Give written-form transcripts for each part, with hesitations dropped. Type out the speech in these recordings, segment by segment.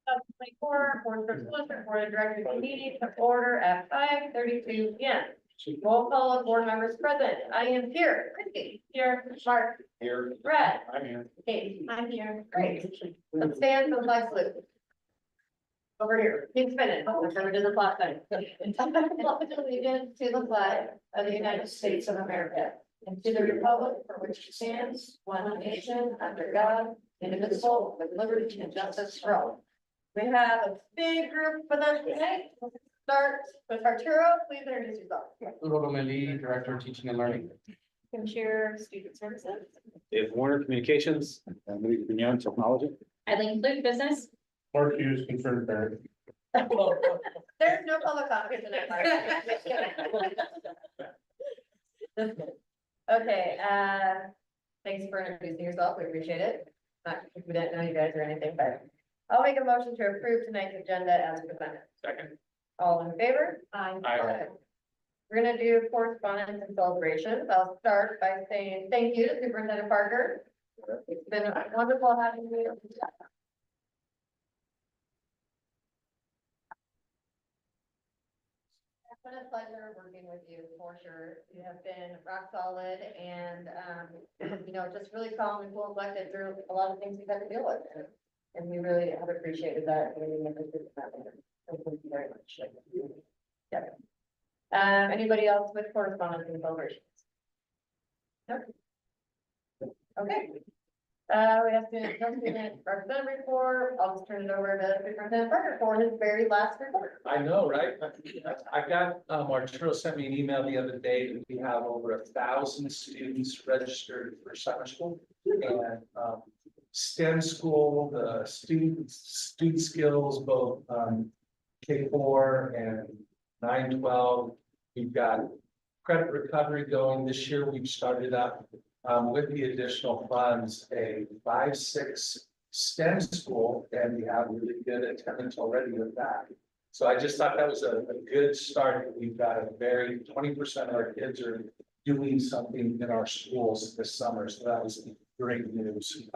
2024 Board of Supervisors Board of Directors meeting to order at 5:32 p.m. Roll call of board members present. I am here. Christie. Here. Mark. Here. Brad. I'm here. Kate. I'm here. Great. Let's stand for the flag salute. Over here. Keep spinning. Never did the flag thing. Pledge allegiance to the flag of the United States of America and to the republic for which it stands, one nation, under God, indivisible, with liberty and justice for all. We have a big group with us today. We'll start with Arturo. Please introduce yourself. Udo Meli, Director of Teaching and Learning. Chair Student Services. Dave Warner, Communications. Emily Pignon, Technology. Eileen Luke, Business. Mark Hughes, Concerned Parent. There's no public comment tonight. Okay, thanks for introducing yourself. We appreciate it. Not if we didn't know you guys or anything, but I'll make a motion to approve tonight's agenda as presented. Second. All in favor? Aye. We're gonna do correspondence and celebrations. I'll start by saying thank you to Superintendent Parker. It's been wonderful having you. It's been a pleasure working with you for sure. You have been rock solid and, you know, just really calm and cool and collected through a lot of things we've had to deal with. And we really have appreciated that. And we appreciate that. So thank you very much. Yeah. Anybody else with correspondence and celebrations? No? Okay. We have to representative report. I'll just turn it over to Superintendent Parker for his very last report. I know, right? I got, Arturo sent me an email the other day that we have over 1,000 students registered for summer school. And, STEM school, the student skills, both, K4 and 9-12. We've got credit recovery going this year. We've started up with the additional funds, a 5-6 STEM school, and we have really good attendance already with that. So I just thought that was a good start. We've got a very 20% of our kids are doing something in our schools this summer. So that was great news.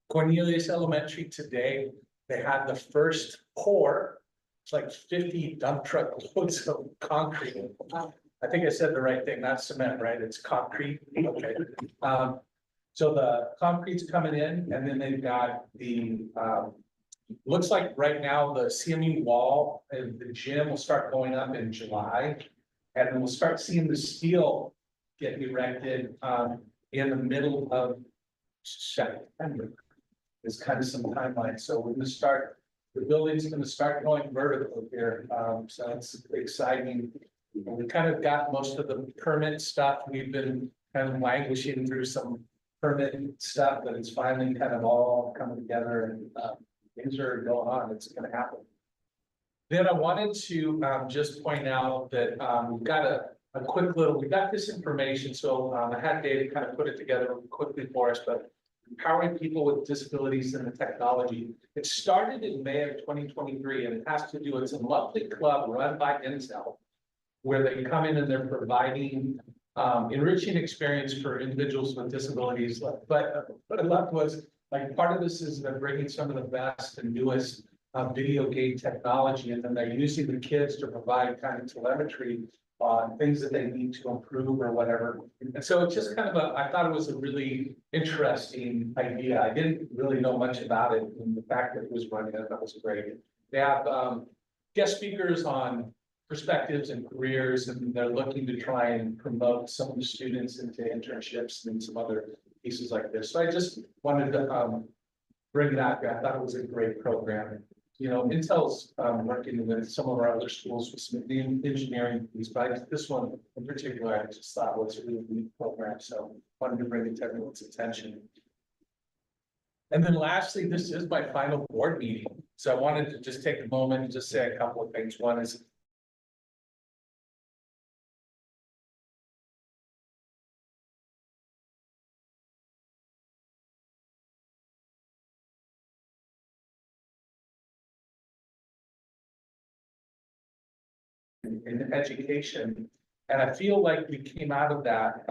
Cornelius Elementary today, they had the first pour. It's like 50 dump truck loads of concrete. I think I said the right thing, not cement, right? It's concrete. Okay. So the concrete's coming in, and then they've got the, looks like right now the CMU wall and the gym will start going up in July. And then we'll start seeing the steel get erected in the middle of September. It's kind of some timeline. So we're gonna start, the building's gonna start going vertical here. So it's exciting. We kind of got most of the permit stuff. We've been kind of languishing through some permit stuff, but it's finally kind of all coming together and things are going on. It's gonna happen. Then I wanted to just point out that we've got a quick little, we got this information. So I had David kind of put it together quickly for us, but empowering people with disabilities in the technology. It started in May of 2023, and it has to do, it's a monthly club run by Intel, where they come in and they're providing enriching experience for individuals with disabilities. But what I loved was, like, part of this is they're bringing some of the best and newest video game technology, and then they're using the kids to provide kind of telemetry on things that they need to improve or whatever. And so it's just kind of I thought it was a really interesting idea. I didn't really know much about it, and the fact that it was running, I thought was great. They have guest speakers on perspectives and careers, and they're looking to try and promote some of the students into internships and some other pieces like this. So I just wanted to bring that back. I thought it was a great program. You know, Intel's working with some of our other schools with some engineering piece, but this one in particular, I just thought was a really neat program. So wanted to bring it to everyone's attention. And then lastly, this is my final board meeting. So I wanted to just take a moment and just say a couple of things. One is in education. And I feel like we came out of that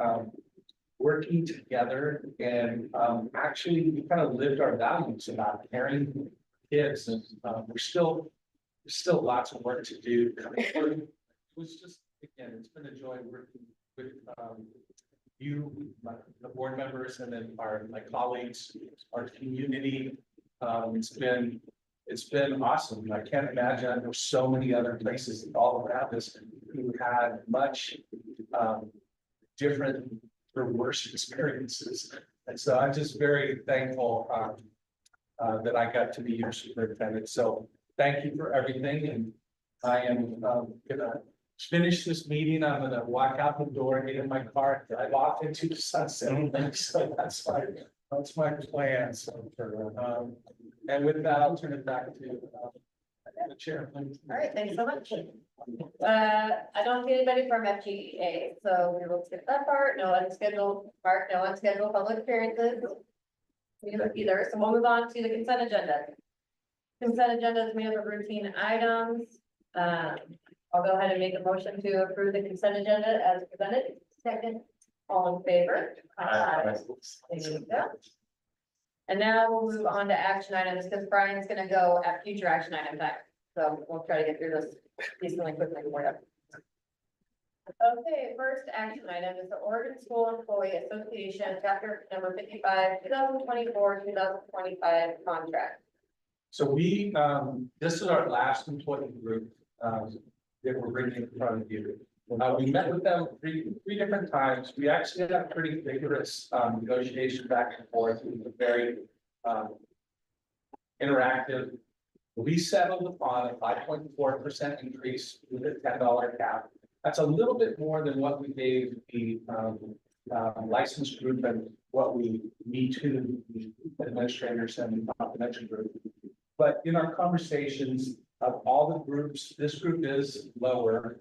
working together and actually we kind of lived our values about caring kids, and there's still lots of work to do. It was just, again, it's been a joy working with you, the board members, and then my colleagues, our community. It's been awesome. I can't imagine, there's so many other places all around us who had much different or worse experiences. And so I'm just very thankful that I got to be your superintendent. So thank you for everything. And I am gonna finish this meeting. I'm gonna walk out the door, get in my car, drive off into the sunset. So that's my plan. So, and with that, I'll turn it back to the chair. All right, thanks so much. I don't see anybody from FGA, so we will skip that part. No unscheduled, Mark, no unscheduled public appearances. Either, so we'll move on to the consent agenda. Consent agenda is made up of routine items. I'll go ahead and make a motion to approve the consent agenda as presented. Second, all in favor? Thank you. And now we'll move on to action items because Brian's gonna go at future action item time. So we'll try to get through this decently quickly for you. Okay, first action item is the Oregon School Employee Association, chapter number 55, 2024-2025 contract. So we, this is our last employee group, that we're bringing in front of you. We met with them three different times. We actually had a pretty vigorous, negotiation back and forth. It was very, interactive. We settled upon a 5.4% increase with a $10 cap. That's a little bit more than what we gave the, licensed group and what we need to the administrators and the confidential group. But in our conversations of all the groups, this group is lower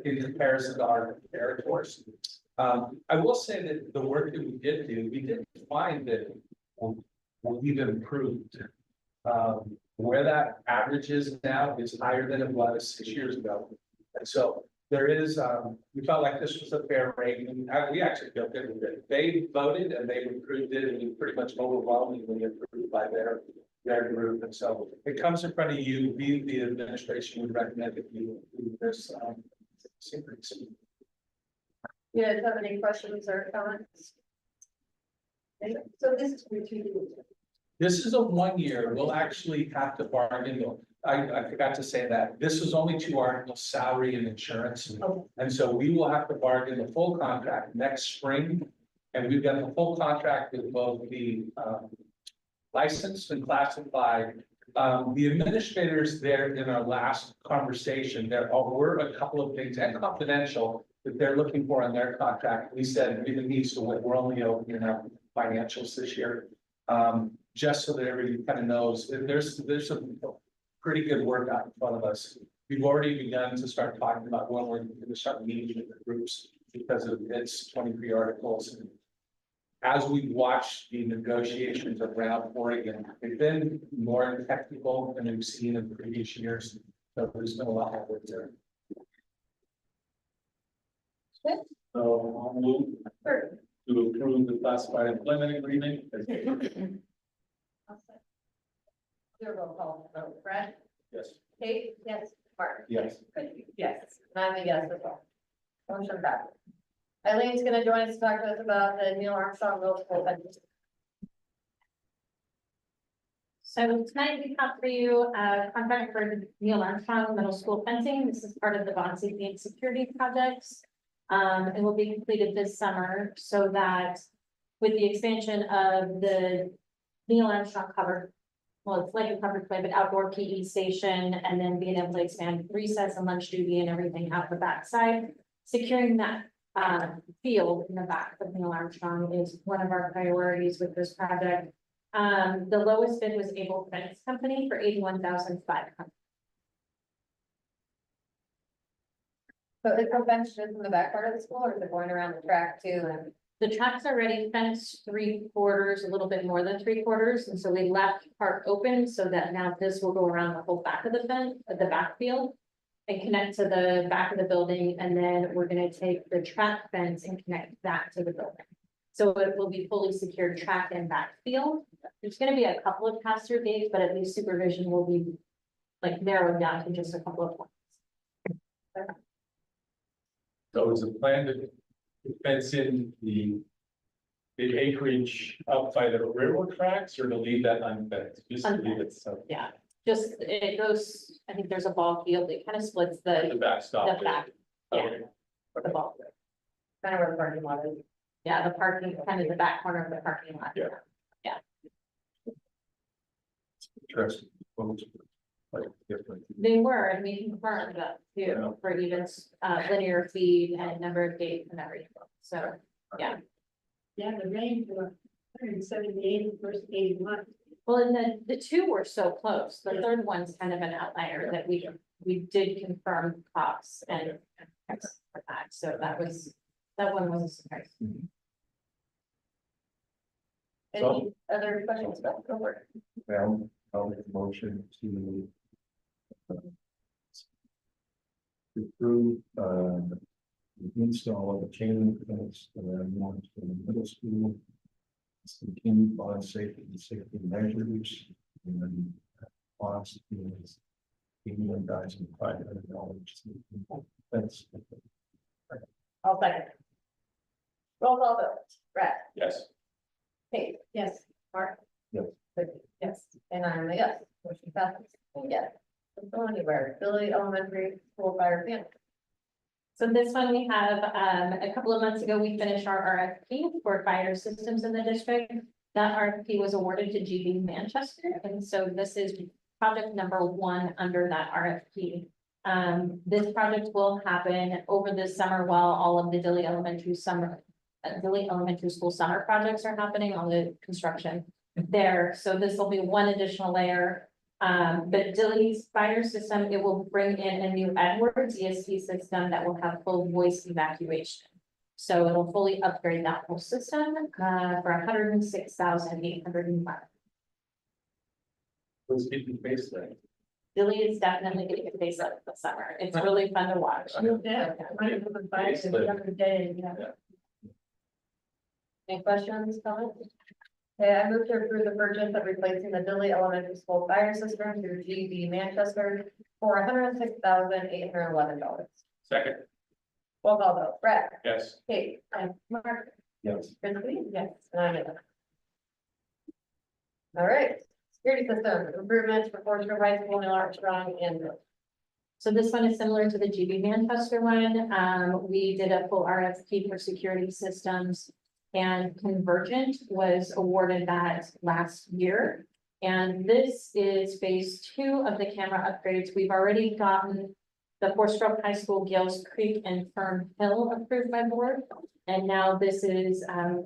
in comparison to our territories. I will say that the work that we did do, we did find that we've improved. Where that average is now is higher than it was 6 years ago. And so there is, we felt like this was a fair rate, and we actually feel good with it. They voted and they approved it, and we pretty much overwhelmingly approved by their group. And so it comes in front of you. We, the administration, would recommend that you approve this increase. You guys have any questions or comments? So this is for 2 years. This is a 1 year. We'll actually have to bargain. I forgot to say that. This is only 2 articles, salary and insurance. And so we will have to bargain the full contract next spring. And we've got the full contract with both the licensed and classified. The administrators there in our last conversation, there were a couple of things and confidential that they're looking for in their contract. We said it needs to wait. We're only opening up financials this year. Just so that everybody kind of knows, there's some pretty good work out in front of us. We've already begun to start talking about when we're going to start meeting with the groups because of its 23 articles. And as we watch the negotiations around Oregon, they've been more technical than we've seen in previous years. So there's been a lot of work there. So I'll move to approve the classified employment agreement. Your roll call vote. Brad? Yes. Kate? Yes. Mark? Yes. Yes. And I'm a yes as well. Motion back. Eileen's gonna join us to talk to us about the Neil Armstrong Middle School budget. So tonight we have for you a contract for the Neil Armstrong Middle School fencing. This is part of the bond safety and security projects. It will be completed this summer so that with the expansion of the Neil Armstrong covered, well, it's like a covered play, but outdoor PE station, and then being able to expand recess and lunch duty and everything out the backside. Securing that field in the back of Neil Armstrong is one of our priorities with this project. The lowest bid was Able Fence Company for $81,500. So is the bench just in the back part of the school or is it going around the track too? And The track's already fenced 3/4, a little bit more than 3/4, and so we left part open so that now this will go around the whole back of the fence, the backfield. And connect to the back of the building, and then we're gonna take the track fence and connect that to the building. So it will be fully secured track and backfield. There's gonna be a couple of pass-through gates, but at least supervision will be like narrowed down to just a couple of points. So is the plan to fence in the acreage up by the railroad tracks or to leave that unfenced? Just to leave it so. Yeah, just, it goes, I think there's a ball field, it kind of splits the Backstop. the back, yeah. Okay. the ball. Kind of where the parking lot is. Yeah, the parking, kind of the back corner of the parking lot. Yeah. Yeah, Interesting. Like different. they were, and we confirmed that Yeah. too, for even linear feed and number of gates and everything, so, yeah. Yeah, the range was 178 the first 8 months. Well, and the two were so close, the third one's kind of an outlier that we did confirm costs and for that, so that one was a surprise. Any other questions about the work? Well, I'll make a motion to approve, the install of a chain link fence around one to the middle school. It's continued on safety measures, and then cost is $81,500. That's I'll second. Roll call vote. Brett, Yes. Kate, Yes, Mark. Yes. Vicky, yes, and I'm a yes, motion passes. Yes. Don't go anywhere, Billy Elementary School Fire Family. So this one we have, a couple of months ago, we finished our RFP for fire systems in the district. That RFP was awarded to GB Manchester, and so this is project number 1 under that RFP. This project will happen over the summer while all of the Dilly Elementary School summer projects are happening, all the construction there. So this will be one additional layer. But Dilly's fire system, it will bring in a new Edwards ESP system that will have full voice evacuation. So it'll fully upgrade that whole system, for $106,805. Let's keep the face there. Dilly is definitely getting a face up this summer. It's really fun to watch. yeah, I was with bikes the other day, yeah. Any questions, comments? Okay, I move to approve the purchase of replacing the Billy Elementary School fire system through GB Manchester for $106,811. Second. Roll call vote. Brett, Yes. Kate, Mark, yes. Christie, yes, and I'm a yes. All right, security system improvements for Forest Grove High School, Neil Armstrong, and So this one is similar to the GB Manchester one. We did a full RFP for security systems. And Convergent was awarded that last year. And this is phase 2 of the camera upgrades. We've already gotten the Forest Grove High School, Gales Creek and Fern Hill approved by board. And now this is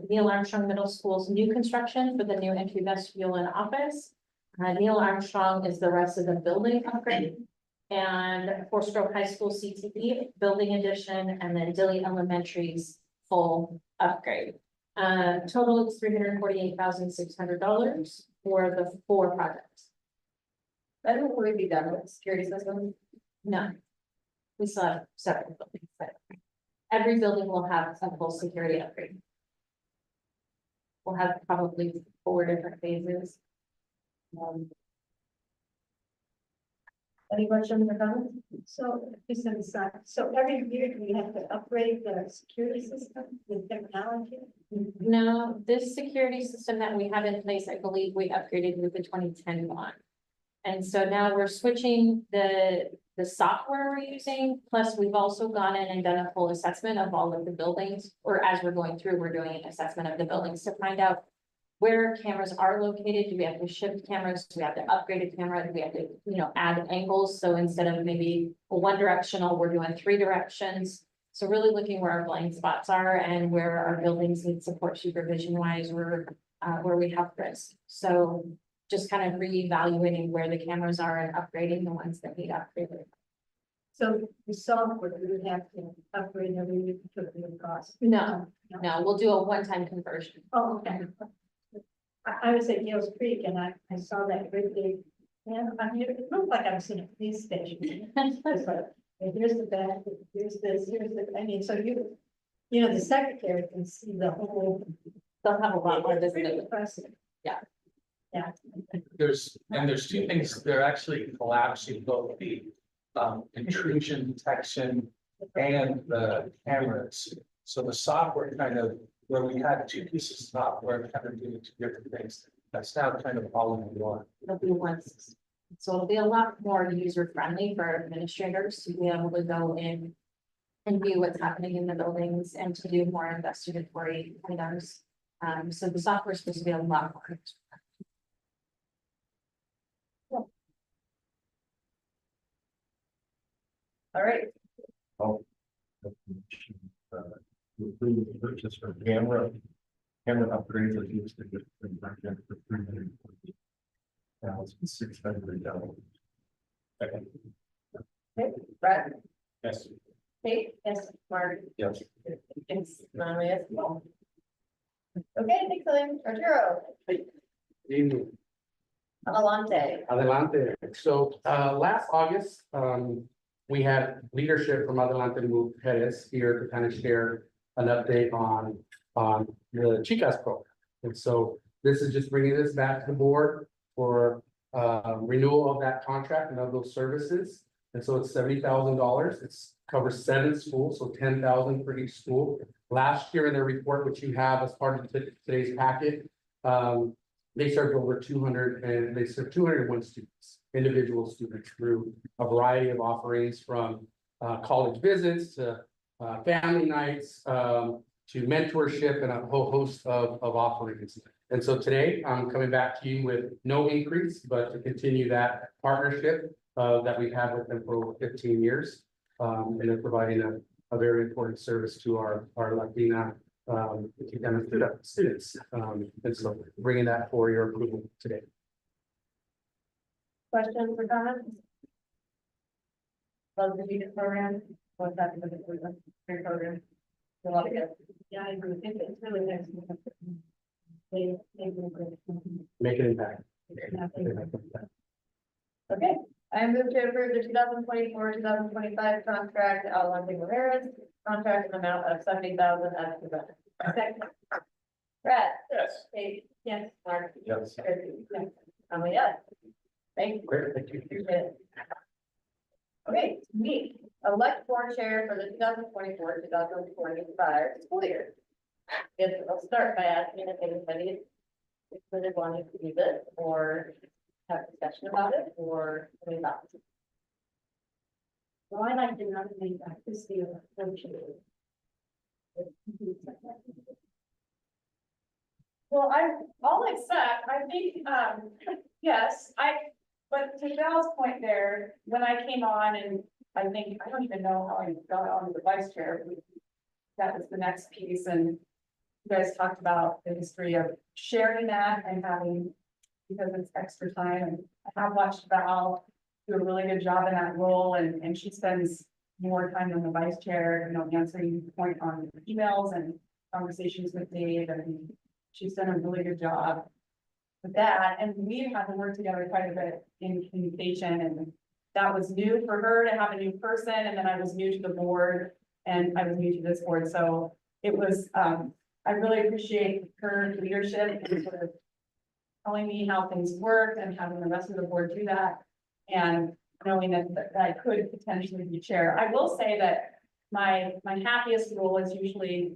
Neil Armstrong Middle School's new construction for the new entry vestibule and office. Neil Armstrong is the rest of the building upgrade. And Forest Grove High School CTE building addition, and then Dilly Elementary's full upgrade. Total is $348,600 for the 4 projects. I don't believe we done with security system. No. We still have several buildings, but every building will have a full security upgrade. We'll have probably 4 different phases. Any questions or comments? So, just an aside, so every year we have to upgrade the security system with technology? No, this security system that we have in place, I believe we upgraded with the 2010 one. And so now we're switching the software we're using, plus we've also gone in and done a full assessment of all of the buildings, or as we're going through, we're doing an assessment of the buildings to find out where cameras are located. Do we have to shift cameras? Do we have to upgrade a camera? Do we have to, add angles? So instead of maybe a one directional, we're doing 3 directions. So really looking where our blind spots are and where our buildings need support supervision wise, where we have risk. So just kind of reevaluating where the cameras are and upgrading the ones that need upgraded. So the software, we would have to upgrade every year to the cost. No, we'll do a one-time conversion. Oh, okay. I was at Gales Creek and I saw that great big, I mean, it looked like I've seen a police station. It's like, here's the back, here's this, here's the, I mean, so You know, the secretary can see the whole. They'll have a lot more visibility. Precedent. Yeah. Yeah. There's two things, they're actually collapsing both the intrusion detection and the cameras. So the software kind of, where we had two pieces of software kind of doing two different things, that's now kind of all in one. It'll be once, so it'll be a lot more user friendly for administrators to be able to go in and view what's happening in the buildings and to do more investigatory items. So the software is supposed to be a lot more. All right, Approve the purchase for camera upgrades that used to get from back in for $340,600. Brett, Yes. Kate, yes, Mark, Yes. it's not yes. Okay, thanks, Elaine, Arturo, Evening. Adelante. Adelante. So, last August, we had leadership from Adelante Mujeres here to kind of share an update on the Chicas program. And so this is just bringing this back to the board for, renewal of that contract and of those services. And so it's $70,000. It's covers 7 schools, so 10,000 for each school. Last year in their report, which you have as part of today's packet, they served over 200 and they served 201 students, individual students through a variety of offerings from college visits to family nights, to mentorship and a whole host of offerings. And so today I'm coming back to you with no increase, but to continue that partnership that we've had with them for over 15 years. And they're providing a very important service to our Latina students. And so bringing that for your approval today. Questions or comments? Love the student program, what's happening with the career program? A lot of good. Yeah, I agree. It's really nice. They do great. Make an impact. Okay, I move to approve the 2024-2025 contract, Adelante Mujeres, contract in amount of 70,000 as presented. Second. Brett, Yes. Kate, Yes. Mark, Yes. Christie, I'm a yes. Thank you. Great, thank you. Appreciate it. Okay, me, elect board chair for the 2024-2025 school year. Guess I'll start by asking if anybody really wanted to do this or have a discussion about it or any thoughts. Well, I like to nominate Christie or Coach. Well, I'll accept, I think, yes, but to Val's point there, when I came on and I think, I don't even know how I got on the vice chair. That was the next piece and you guys talked about the history of sharing that and having, because it's extra time and I have watched Val do a really good job in that role and she spends more time than the vice chair, you know, answering point on emails and conversations with Dave and she's done a really good job with that. And we've had to work together quite a bit in communication and that was new for her to have a new person. And then I was new to the board and I was new to this board. So it was, I really appreciate her leadership and sort of telling me how things work and having the rest of the board do that. And knowing that I could potentially be chair. I will say that my happiest role is usually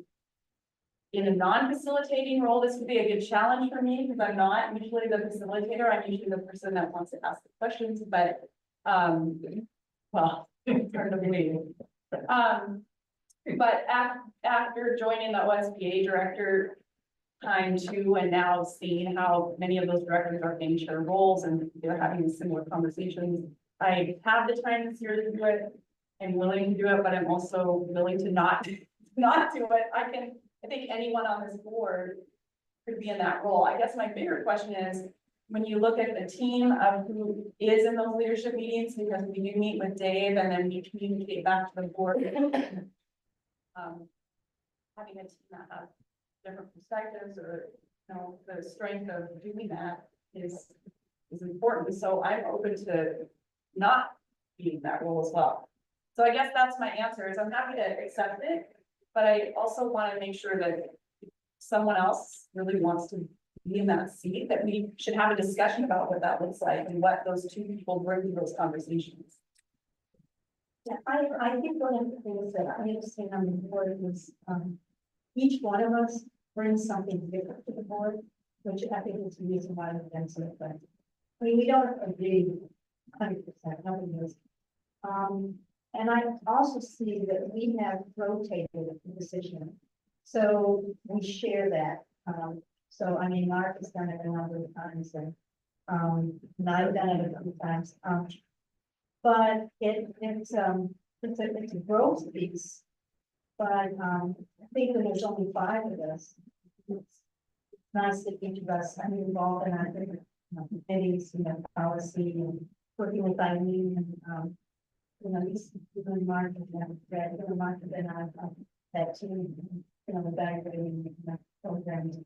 in a non-facilitating role. This would be a good challenge for me because I'm not usually the facilitator. I'm usually the person that wants to ask the questions, but well, it's hard to believe. But after joining the OSBA director time too, and now seeing how many of those directors are in chair roles and they're having similar conversations, I have the time this year to do it. I'm willing to do it, but I'm also willing to not do it. I think anyone on this board could be in that role. I guess my bigger question is, when you look at the team of who is in those leadership meetings, because we do meet with Dave and then we communicate back to the board. Having a team that has different perspectives or, you know, the strength of doing that is important. So I'm open to not being that role as well. So I guess that's my answer is I'm happy to accept it. but I also want to make sure that someone else really wants to be in that seat, that we should have a discussion about what that looks like and what those two people bring to those conversations. Yeah, I think one of the things that I understand on the board is, each one of us brings something different to the board, which I think is the reason why we've been so effective. I mean, we don't agree 100%, nobody does. And I also see that we have rotated the position. So we share that. So I mean, Mark has done it a number of times and I've done it a few times. But it's a growth piece. But I think when there's only 5 of us, it's nice that each of us are involved in our different committees, policy and working with Eileen and these people in market and Brad, the market and I, that team, evaluating the programs.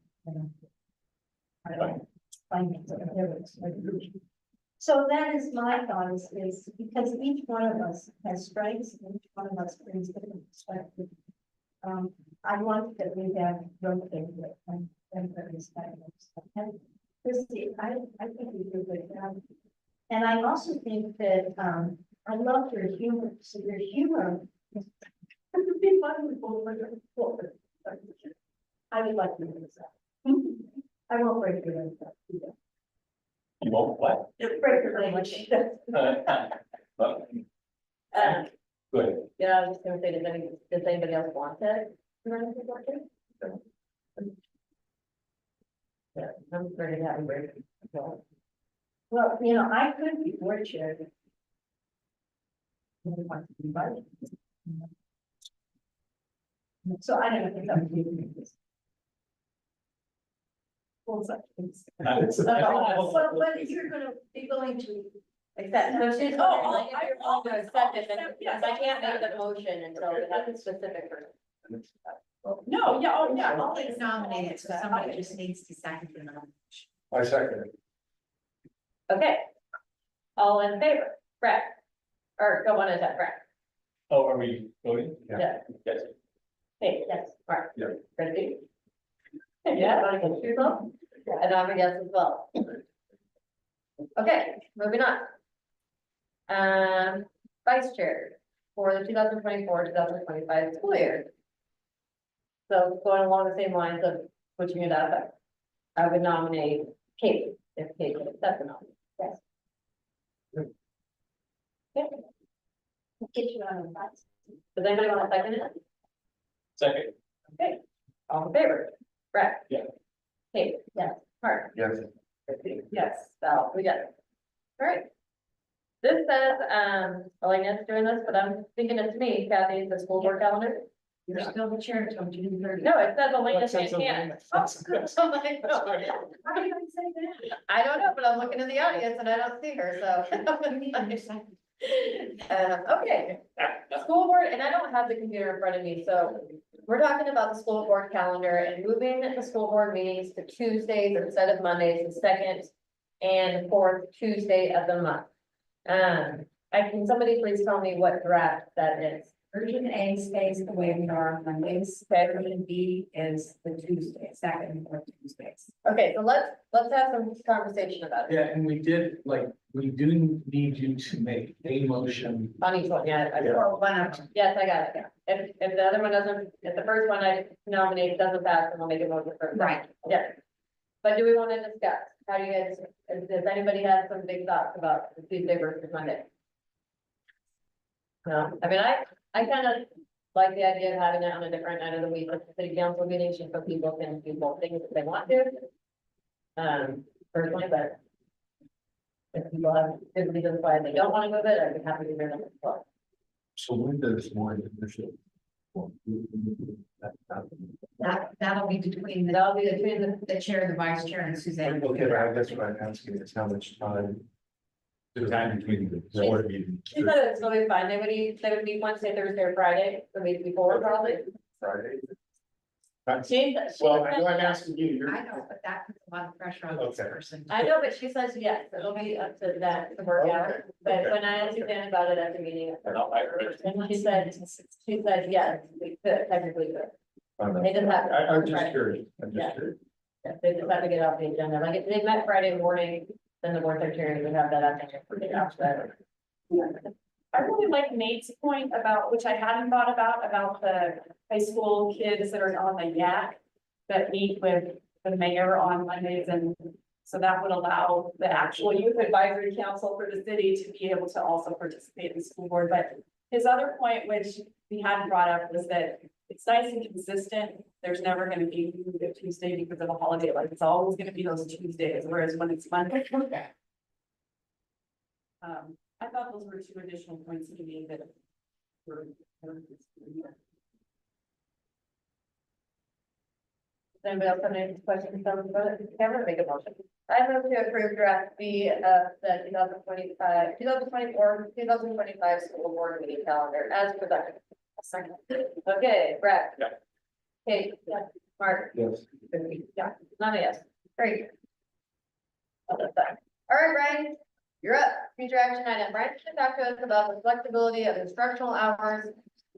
Finance. So that is my thought is because each one of us has strengths and each one of us brings different perspective. I want that we have rotated and respect. And Christy, I think we do a good job. And I also think that I love your humor. So your humor is be wonderful for your forward. I would like to do that. I won't break your leg. You won't what? Break your leg. Well, Um, go ahead. yeah, I was just gonna say, does anybody else want to? Yeah, I'm ready to have a break. So, Well, I could be board chair. So I don't know if it's up to you. Well, it's up to you. Well, whether you're gonna be willing to Accept, so she's, Oh, like, if you're willing to accept it, then, yes, because I can't make the motion until we have a specific. No, yeah, oh, yeah. I'll nominate it, so somebody just needs to second the nomination. I second it. Okay. All in favor, Brett? Or go on at that, Brett? Oh, are we voting? Yeah. Yes. Hey, yes, Mark? Yeah. Christie? Yeah, I guess you will. And I'm a yes as well. Okay, moving on. Vice chair for the 2024-2025 school year. So going along the same lines of switching it up, I would nominate Kate, if Kate would accept the nomination. Yes. Okay, get you on the bus. does anybody want to second it? Second. Okay, all in favor? Brett? Yeah. Kate? Yes. Mark? Yes. Christie? Yes, Val, we get it. All right. This says, Elena's doing this, but I'm thinking it's me, Kathy, the school board calendar. You're still the chair until June 30th. No, it says Elena That says Santana. Elena. Oh, good. I'm like, no. How do you say that? I don't know, but I'm looking in the audience and I don't see her, so. Okay, school board, and I don't have the computer in front of me, so we're talking about the school board calendar and moving the school board meetings to Tuesdays instead of Mondays, the second and fourth Tuesday of the month. Can somebody please tell me what draft that is? Version A stays the way we are on Mondays. Version B is the Tuesday, second and fourth Tuesdays. Okay, so let's have some conversation about it. Yeah, and we do need you to make a motion. On each one, yeah, I- Yeah. Or one of them. yes, I got it. If the other one doesn't, if the first one I nominate doesn't pass, then we'll make a motion for. Right. Yeah. But do we want to discuss? How do you guys, does anybody have some big thoughts about the Tuesday versus Monday? No, I mean, I kind of like the idea of having it on a different night of the week, like the city council meetings, just so people can do both things if they want to. Personally, but if people have good reasons why they don't want to move it, I'd be happy to hear them as well. So when does more leadership? That'll be between That'll be between the chair, the vice chair, and Suzanne. Okay, but that's what I'm asking, is how much time? The time between the board meetings. she said it's totally fine, they would meet Wednesday, Thursday, or Friday, the week before, probably. Friday. She Well, I said know I'm yes. asking you, you're. I know, but that puts a lot of pressure on this Okay. person. I know, but she says yes, it'll be up to that to work out, Okay. but when I asked Dan about it at the meeting. And I'll hire her. And she said yes, we could, technically could. I They just have. I'm just curious, I'm Yeah. just curious. Yeah, they just have to get off the agenda, like, if they met Friday morning, then the board secretary would have that after that. I really like Nate's point about, which I hadn't thought about the high school kids that are on the YAC that meet with the mayor on Mondays, and so that would allow the actual youth advisory council for the city to be able to also participate in the school board. But his other point, which we hadn't brought up, was that it's nice and consistent. There's never going to be a Tuesday because of a holiday, like it's always going to be those Tuesdays, whereas when it's Monday. I thought those were two additional points he made that were. Does anybody else have any questions about it? Cameron, make a motion. I move to approve draft B of the 2025, 2024, 2025 school board meeting calendar as presented. Second. Okay, Brad. Yeah. Kate. Yeah. Mark. Yes. Yeah. None of yes. Great. All right, Brian, you're up. Future action item. Brian should talk to us about the flexibility of instructional hours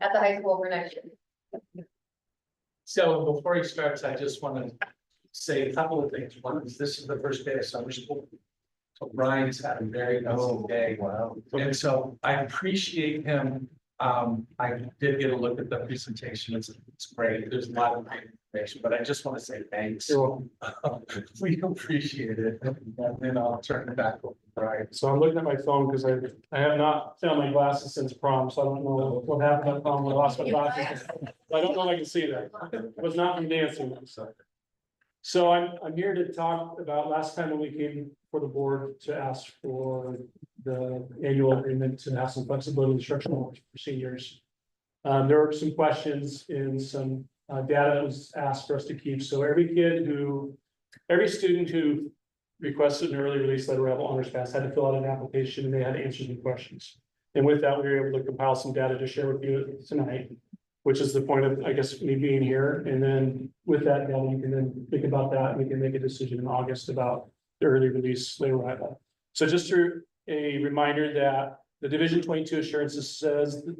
at the high school for next year. So before he starts, I just want to say a couple of things. One is this is the first day of summer school. So Brian's had a very busy day. Wow. And so I appreciate him. I did get a look at the presentation. It's great. There's a lot of great information, but I just want to say thanks. We appreciate it. And then I'll turn it back over to Brian. So I'm looking at my phone because I have not found my glasses since prom, so I don't know what happened at prom. I lost my glasses. I don't know if I can see that. It was not from dancing, I'm sorry. So I'm here to talk about last time when we came for the board to ask for the annual agreement to have some flexibility in instructional for seniors. There were some questions and some data that was asked for us to keep. So every student who requested an early release letter of honors pass had to fill out an application and they had to answer some questions. And with that, we were able to compile some data to share with you tonight, which is the point of, I guess, me being here. And then with that data, you can then think about that and we can make a decision in August about the early release later arrival. So just a reminder that the Division 22 assurances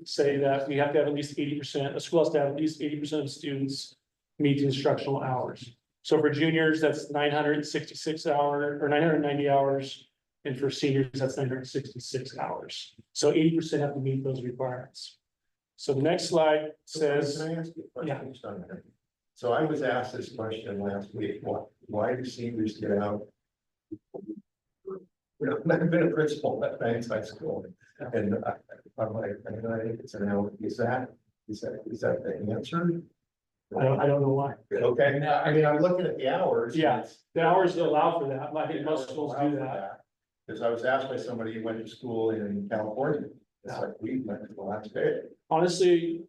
say that we have to have at least 80%, a school has to have at least 80% of students meet the instructional hours. So for juniors, that's 966 hours or 990 hours. And for seniors, that's 966 hours. So 80% have to meet those requirements. So the next slide says, Can I ask you a question? So I was asked this question last week, why do seniors get out? I've been a principal at Banks High School, and I'm like, I think it's an hour, is that the answer? I don't know why. Okay, I mean, I'm looking at the hours. and Yeah, it's- the hours allow for that. I think most schools do that. Because I was asked by somebody who went to school in California, it's like, we went to the last day. Honestly,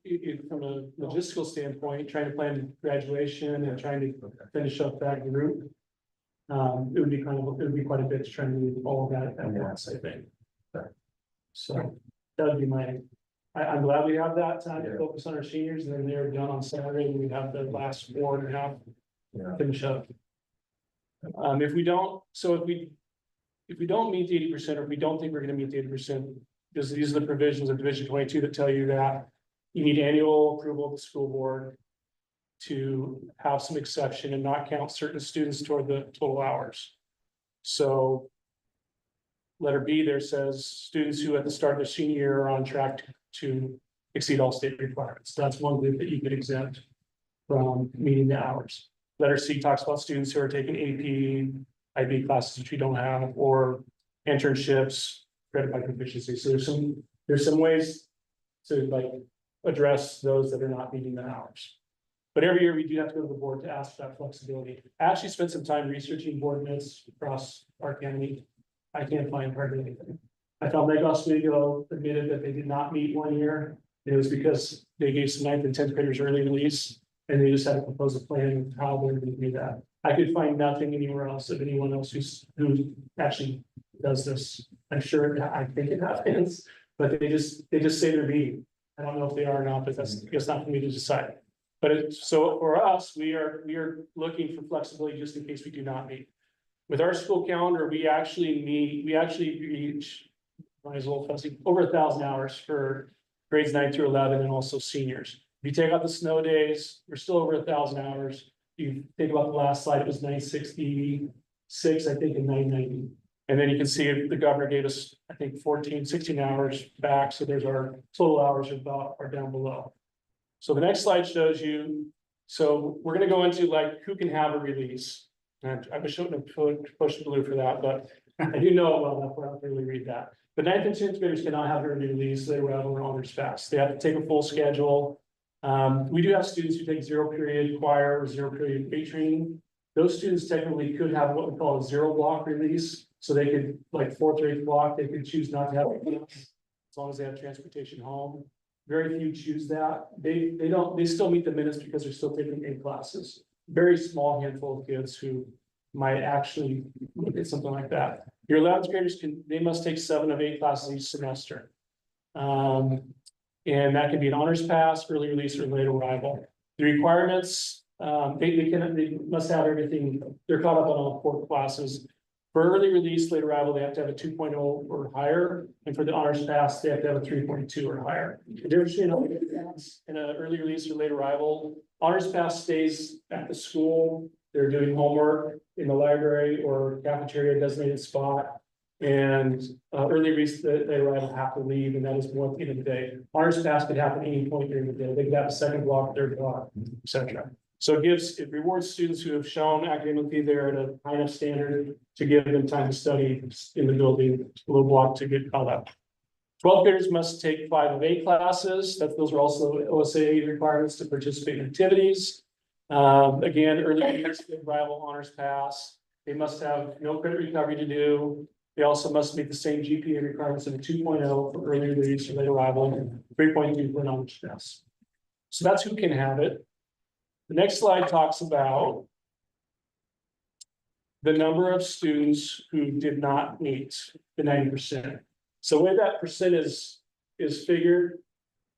from a logistical standpoint, trying to plan graduation and trying to finish up that group. It would be quite a bit to try and do all of that at once, I think. So that would be I'm glad we have that time to focus on our seniors, and then they're done on Saturday, and we have the last 4.5 Yeah. finish up. If we don't meet the 80%, or if we don't think we're gonna meet the 80%, because these are the provisions of Division 22 that tell you that you need annual approval of the school board to have some exception and not count certain students toward the total hours. So letter B there says students who at the start of their senior year are on track to exceed all state requirements. That's one group that you could exempt from meeting the hours. Letter C talks about students who are taking AP, IB classes, which we don't have, or internships, credit by proficiency. So there's some ways to like address those that are not meeting the hours. But every year we do have to go to the board to ask for that flexibility. I actually spent some time researching board minutes across our county. I can't find hardly anything. I found Lake Oswego admitted that they did not meet one year. It was because they gave some 9th and 10th graders early release, and they just had to propose a plan of how they're going to do that. I could find nothing anywhere else of anyone else who actually does this. I'm sure, I think it happens, but they just say they're being. I don't know if they are or not, but it's not for me to decide. But so for us, we are looking for flexibility just in case we do not meet. With our school calendar, we actually reach, might as well, over 1,000 hours for grades 9 through 11 and also seniors. If you take out the snow days, we're still over 1,000 hours. You think about the last slide, it was 966, I think, in 990. And then you can see the governor gave us, I think, 14, 16 hours back. So there's our total hours are down below. So the next slide shows you, so we're gonna go into like who can have a release. And I was showing a push blue for that, but I do know it well enough where I don't really read that. But 9th and 10th graders cannot have their release, they were out on honors fast. They have to take a full schedule. We do have students who take 0 period choir or 0 period weight training. Those students technically could have what we call a 0 block release. So they could, like 4th or 8th block, they could choose not to have it as long as they have transportation home. Very few choose that. They still meet the minutes because they're still taking A classes. Very small handful of kids who might actually look at something like that. Your 11th graders they must take 7 of 8 classes each semester. And that can be an honors pass, early release, or late arrival. The requirements, they must have everything, they're caught up on all 4 classes. For early release, late arrival, they have to have a 2.0 or higher, and for the honors pass, they have to have a 3.2 or higher. The difference between an early release or late arrival, honors pass stays at the school, they're doing homework in the library or cafeteria designated spot. And early release, they arrival have to leave, and that is more at the end of the day. Honors pass could happen at any point during the day. They could have a 2nd block, 3rd block, etc. So it rewards students who have shown academically they're at a high enough standard to give them time to study in the building, a little block to get caught up. 12th graders must take 5 of 8 classes. Those are also OSA requirements to participate in activities. Again, early release, rival honors pass. They must have no credit recovery to do. They also must meet the same GPA requirements of a 2.0 for early release or late arrival, and 3.2 for an honors pass. So that's who can have it. The next slide talks about the number of students who did not meet the 90%. So the way that percent is figured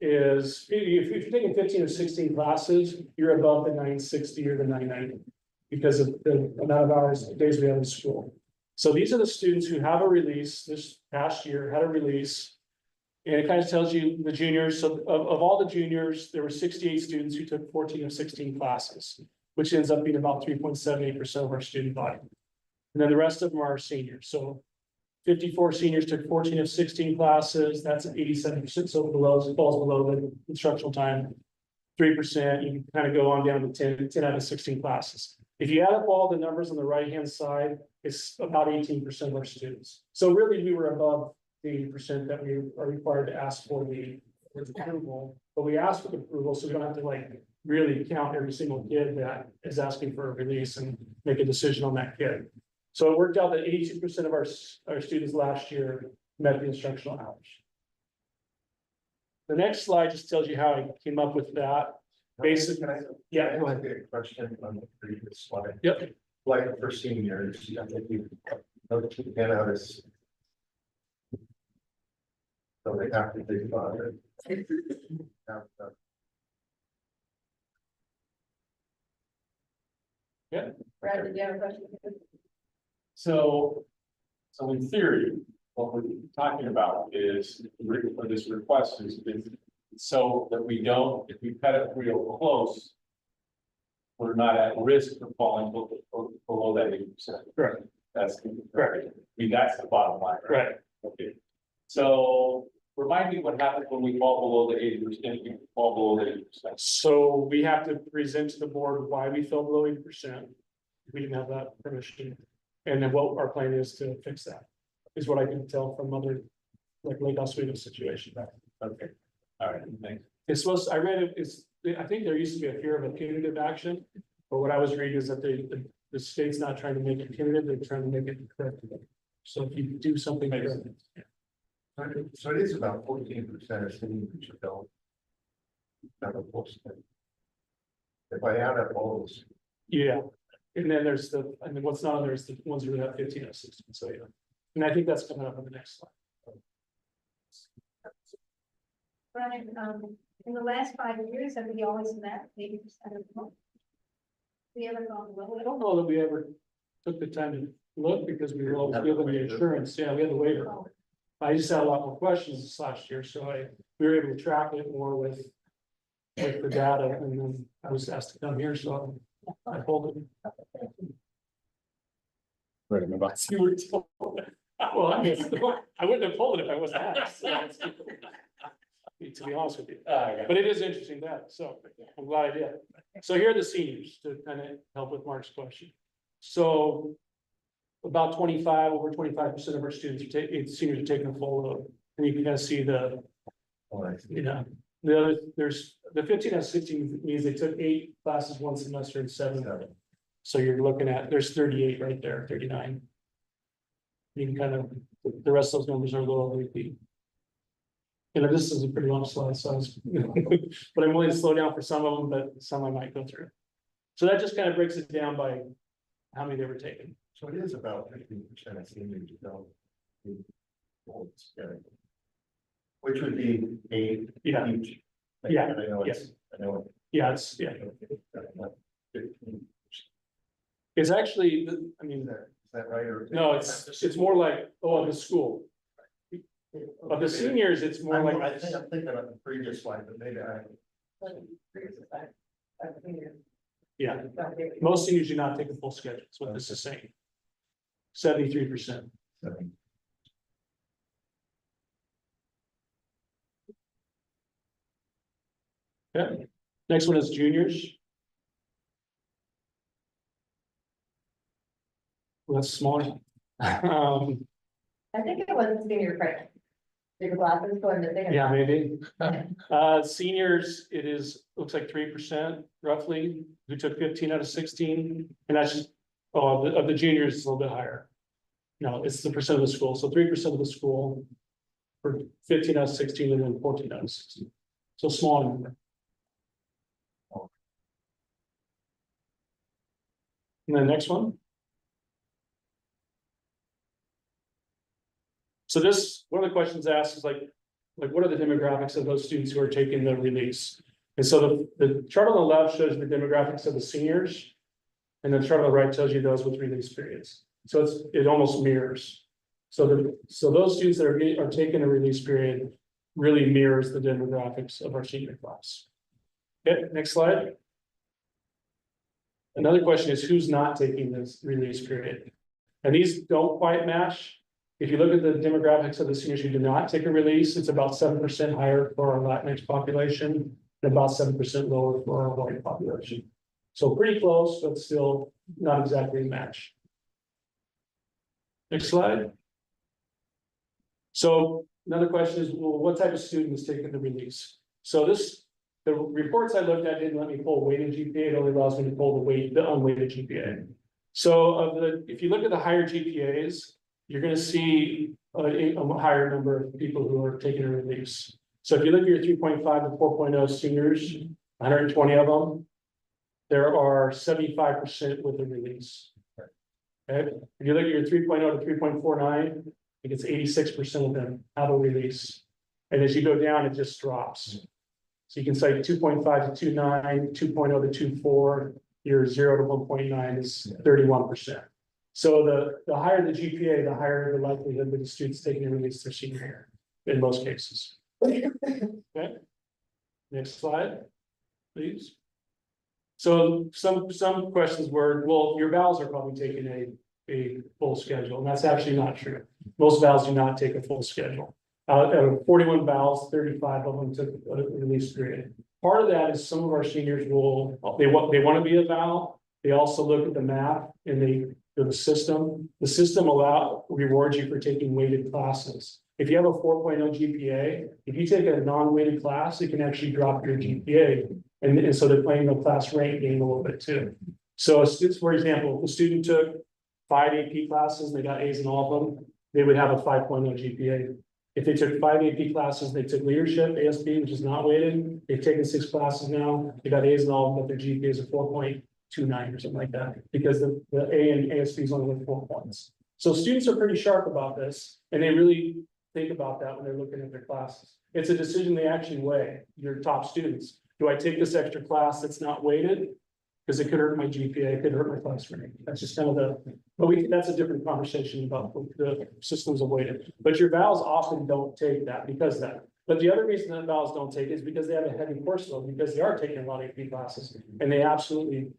is if you're taking 15 or 16 classes, you're above the 960 or the 990 because of the amount of days we have in school. So these are the students who have a release this past year, had a release. And it kind of tells you the juniors, so of all the juniors, there were 68 students who took 14 of 16 classes, which ends up being about 3.78% of our student body. And then the rest of them are seniors. So 54 seniors took 14 of 16 classes, that's 87%, so falls below the instructional time. 3%, you can kind of go on down to 10 out of 16 classes. If you add up all the numbers on the right-hand side, it's about 18% of our students. So really, we were above the 80% that we are required to ask for the approval, but we asked for the approval, so we don't have to like really count every single kid that is asking for a release and make a decision on that kid. So it worked out that 82% of our students last year met the instructional hours. The next slide just tells you how I came up with that. Basically, yeah, go ahead. A question on the previous slide. Yep. Like for seniors, I think you get out is. So they have to think about it. Brad, did you have a question? So in theory, what we're talking about is, for this request is so that we don't, if we cut it real close, we're not at risk of falling below that 80%. Correct. That's Correct. I mean, that's the bottom line, right? Right. Okay. So remind me what happens when we fall below the 80%, we fall below the 80%. So we have to present to the board why we fell below 80%. We didn't have that permission. And then what our plan is to fix that, is what I can tell from other, like Lake Oswego situation. Okay, all right, thanks. It's supposed, I read it, I think there used to be a fear of a punitive action, but what I was reading is that the state's not trying to make it punitive, they're trying to make it corrective. So if you do something. So it is about 14% of seniors who don't. Have a full study. If I add up all those. Yeah, and then there's what's not on there is the ones who have 15 or 16, so yeah. And I think that's coming up on the next slide. Brian, in the last 5 years, have we always met 80% of the? We ever gone below I it? don't know that we ever took the time to look because we were always given the insurance, yeah, we had the waiver. I just had a lot more questions this last year, so we were able to track it more with with the data, and then I was asked to come here, so I pulled it. Right, I'm about to. Well, I guess, I wouldn't have pulled it if I wasn't asked. To be honest with you, but it is interesting that, so I'm glad I did. So here are the seniors to kind of help with Mark's question. So about over 25% of our students are taking, seniors are taking a full load. And you can kind of see the, you know, the other, there's the 15 out of 16 means they took 8 classes one semester and 7. So you're looking at, there's 38 right there, 39. You can kind of, the rest of those numbers are a little repeat. You know, this is a pretty long slide, so I was, but I'm willing to slow down for some of them, but some I might go through. So that just kind of breaks it down by how many they were taking. So it is about 15% of seniors don't. Which would be 8 Yeah. each. Yeah, I know yes. I know. Yeah, it's actually, I mean, Is that right? Or? no, it's more like, oh, the school. Of the seniors, it's more like. I think I'm thinking of the previous slide, but maybe I. Yeah, most seniors do not take a full schedule, that's what this is saying. 73%. Yeah, next one is juniors. Well, that's smaller. I think it was senior credit. Your glasses going to think. Yeah, maybe. Seniors, it is, looks like 3% roughly, who took 15 out of 16, and that's just, oh, of the juniors, it's a little bit higher. No, it's the percent of the school, so 3% of the school for 15 out of 16, and then 14 out of 16. So small number. And then next one. So this, one of the questions asked is like what are the demographics of those students who are taking the release? And so the chart on the left shows the demographics of the seniors. And the chart on the right tells you those with release periods. So it almost mirrors. So those students that are taking a release period really mirrors the demographics of our senior class. Okay, next slide. Another question is who's not taking this release period? And these don't quite match. If you look at the demographics of the seniors who do not take a release, it's about 7% higher for our Latinx population and about 7% lower for our white population. So pretty close, but still not exactly a match. Next slide. So another question is, well, what type of student is taking the release? So the reports I looked at didn't let me pull weighted GPA, it only allows me to pull the unweighted GPA. So if you look at the higher GPAs, you're going to see a higher number of people who are taking a release. So if you look at your 3.5 to 4.0 seniors, 120 of them, there are 75% with a release. Okay, if you look at your 3.0 to 3.49, I think it's 86% of them have a release. And as you go down, it just drops. So you can say 2.5 to 2.9, 2.0 to 2.4, your 0 to 1.9 is 31%. So the higher the GPA, the higher the likelihood that the student's taking a release their senior year in most cases. Okay. Next slide, please. So some questions were, well, your vowels are probably taking a full schedule, and that's actually not true. Most vowels do not take a full schedule. Out of 41 vowels, 35 of them took a release period. Part of that is some of our seniors they want to be a vowel. They also look at the math and the system. The system rewards you for taking weighted classes. If you have a 4.0 GPA, if you take a non-weighted class, it can actually drop your GPA. And so they're playing the class rank game a little bit too. So for example, if a student took 5 AP classes and they got A's in all of them, they would have a 5.0 GPA. If they took 5 AP classes, they took leadership, ASB, which is not weighted. They've taken 6 classes now, they got A's in all of them, but their GPA is a 4.29 or something like that, because the A and ASB is only with 4 points. So students are pretty sharp about this, and they really think about that when they're looking at their classes. It's a decision they actually weigh, your top students. Do I take this extra class that's not weighted? Because it could hurt my GPA, it could hurt my class rank. That's just kind of that's a different conversation about the systems of weighted. But your vowels often don't take that because of that. But the other reason that vowels don't take is because they have a heavy course load, because they are taking a lot of AP classes, and they absolutely,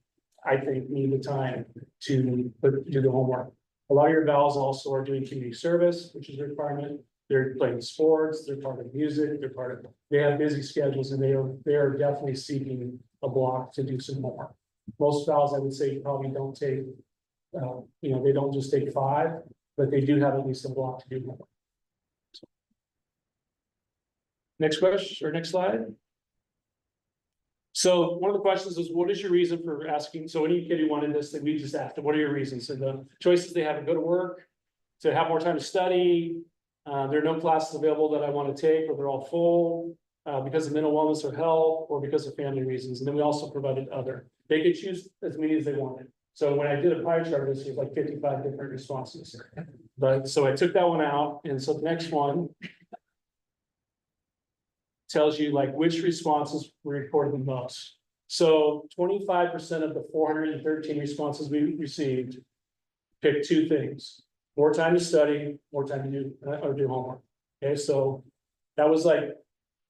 I think, need the time to do the homework. A lot of your vowels also are doing community service, which is a requirement. They're playing sports, they're part of music, they have busy schedules, and they are definitely seeking a block to do some more. Most vowels, I would say, probably don't take, they don't just take 5, but they do have at least a block to do more. Next question, or next slide. So one of the questions is, what is your reason for asking? So any kid who wanted this, that we just asked, what are your reasons? So the choices they have to go to work, to have more time to study. There are no classes available that I want to take, or they're all full, because of mental wellness or health, or because of family reasons. And then we also provided other. They could choose as many as they wanted. So when I did a pie chart, this was like 55 different responses. But so I took that one out, and so the next one tells you like which responses were reported the most. So 25% of the 413 responses we received picked 2 things: more time to study, more time to do homework. Okay, so that was like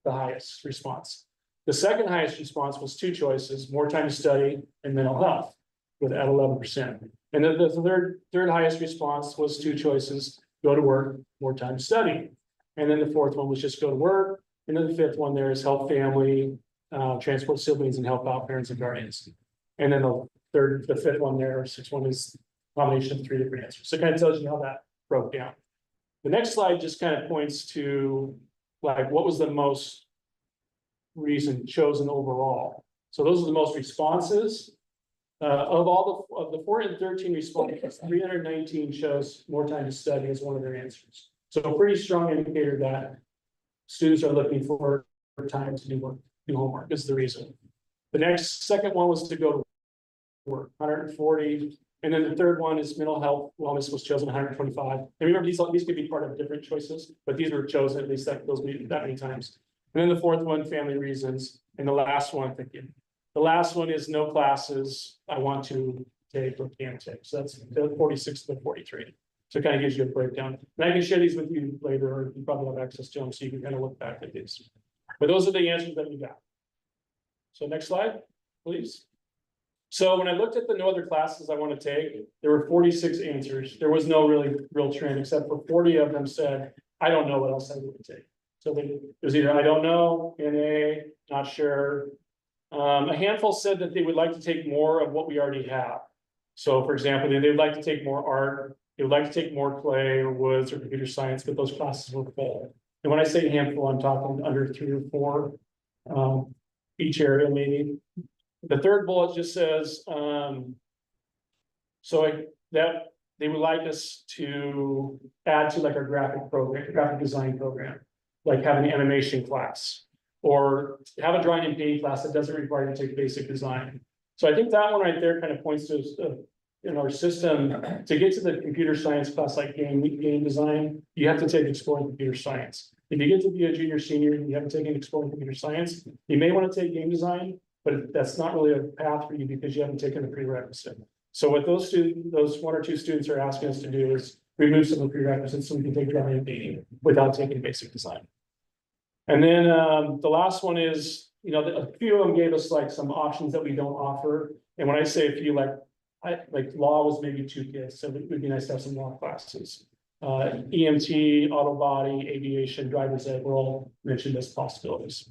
the highest response. The second highest response was 2 choices: more time to study and mental health, with at 11%. And then the third highest response was 2 choices: go to work, more time to study. And then the fourth one was just go to work. And then the fifth one there is help family, transport siblings, and help out parents and guardians. And then the fifth one there, or 6th one, is a combination of 3 different answers. So it kind of tells you how that broke down. The next slide just kind of points to like what was the most reason chosen overall. So those are the most responses. Of the 413 responses, 319 chose more time to study as one of their answers. So a pretty strong indicator that students are looking for time to do homework is the reason. The second one was to go to work, 140. And then the third one is mental health wellness was chosen, 125. And remember, these could be part of different choices, but these were chosen at least that many times. And then the fourth one, family reasons. And the last one, the last one is no classes I want to take or can take. So that's the 46 to the 43. So it kind of gives you a breakdown. And I can share these with you later, or you probably have access to them, so you can kind of look back at these. But those are the answers that we got. So next slide, please. So when I looked at the no other classes I want to take, there were 46 answers. There was no real trend, except for 40 of them said, I don't know what else I would take. So it was either I don't know, NA, not sure. A handful said that they would like to take more of what we already have. So for example, they would like to take more art, they would like to take more clay or woods or computer science, but those classes were full. And when I say handful, I'm talking under 3 or 4, each area maybe. The third bullet just says, that they would like us to add to like our graphic design program, like have an animation class, or have a drawing and painting class that doesn't require you to take basic design. So I think that one right there kind of points to in our system to get to the computer science class, like game design, you have to take exploring computer science. If you get to be a junior, senior, and you haven't taken exploring computer science, you may want to take game design, but that's not really a path for you because you haven't taken the prerequisite. So what those 1 or 2 students are asking us to do is remove some of the prerequisites so we can take drawing and painting without taking basic design. And then the last one is, a few of them gave us like some options that we don't offer. And when I say a few, like law was maybe 2 kids, so it would be nice to have some law classes. EMT, auto body, aviation, driver's ed were all mentioned as possibilities.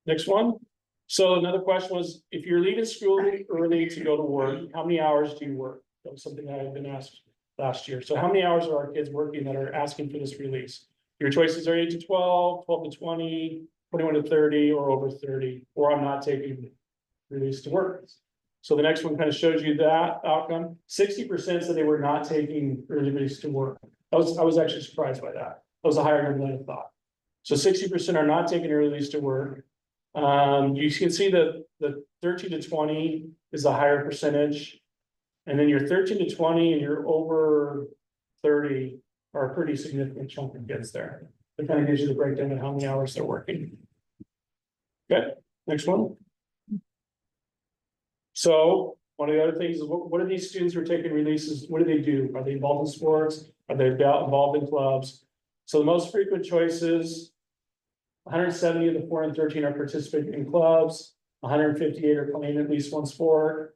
Next one. So another question was, if you're leaving school early to go to work, how many hours do you work? That was something that I've been asked last year. So how many hours are our kids working that are asking for this release? Your choices are 8 to 12, 12 to 20, 21 to 30, or over 30, or I'm not taking release to work. So the next one kind of shows you that outcome. 60% said they were not taking early release to work. I was actually surprised by that. That was a higher number than I thought. So 60% are not taking early release to work. You can see that the 13 to 20 is a higher percentage. And then your 13 to 20 and your over 30 are a pretty significant chunk of kids there. It kind of gives you the breakdown of how many hours they're working. Okay, next one. So one of the other things is what are these students who are taking releases? What do they do? Are they involved in sports? Are they involved in clubs? So the most frequent choices. 170 of the 413 are participating in clubs, 158 are playing at least one sport.